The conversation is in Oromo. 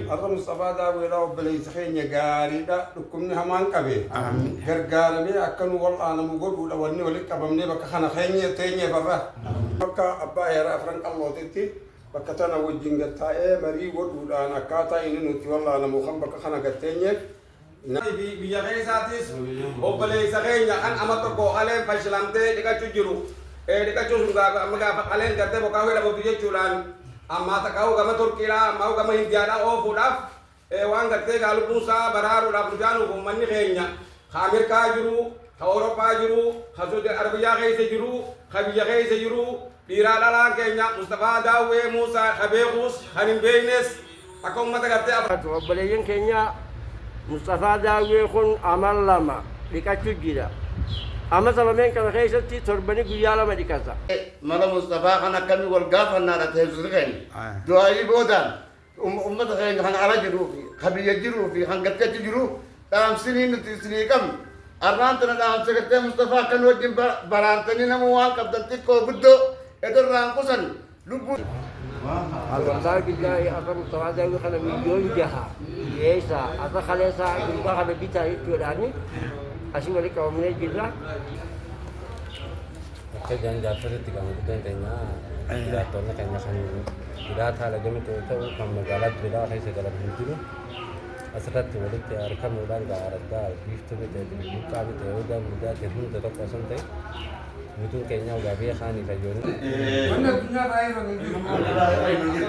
Arra Mustafa Daawwee obboleessa keenya gaariidha. Dhukkubni hamaan qabe. Gargaaramee akkanu wal'aanamu godhuudha wanni walitti qabamnee bakka kana keenya teenyee barra. Bakka abbaa heeraa afran qallootitti bakka tana wajjin gattaa'ee marii godhuudhaan akkaataa inni nuti wal'aanamu kan bakka kana gatteenyeef. Biyya keessaatis obboleessa keenya kan amma tokko qaleen fashilamtee dhiqachuu jiru. Dhiqachuu sun gaafa qaleen gartee bokkaa fayyadamu jechuudhaan amma takkaa'u gama Turkiidhaa amma gama Hindiyaadhaa oofuudhaaf waan gartee gaalubbuusaa baraaruudhaaf nu jaanuuf uummanni keenya ka Ameerikaa jiru, ka Awurooppaa jiru, ka Saudi Arabiyaa keessa jiru, ka biyya keessa jiru dhiiraa dhalaan keenya Mustafaa Daawwee Muusaa ka beekuus kan hin beeknes akka uummata gartee obboleeyyan keenya Mustafaa Daawwee kun amal lama dhiqachuu jira. Amma salameen kana keessatti torbani guyyaa lama dhiqata. Mala Mustafaa kan akkamii wal gaafannaadha teessisni keenya. Du'aayii boodaan uummata keenya kan ala jiruu fi kan biyya jiruu fi kan gateetti jiru dhaamsinii nuti isinii qabnu. Arraan tana dhaamsa gartee Mustafaa kan wajjin baraantanii nama waan qabdan xiqqoo guddoo edarraan qusan lubbuu. Alhamdulillah billahi akka Mustafaa Daawwee kana miliyyoon jaha dhiyeessa akka kaleessaa gurbaa kana bitaa jechuudhaani asii walitti qabamnee jirra. Akka jaanjaarfatitti kan guddaan keenya jiraattonni keenya kan jiraata haala gamitti yoo ta'u kan magaalaa Dirreedhaa keessa galanii jiru. Asirratti walitti harkamuudhaan gaaraddaa biiftuu bitee buqqaa bitee yoo ta'u guddaa ta'e hunda tokko osoo hin ta'e guutuun keenya gaafii kaanii fayyadu. Wanni addunyaa baay'ee irra hin jiru.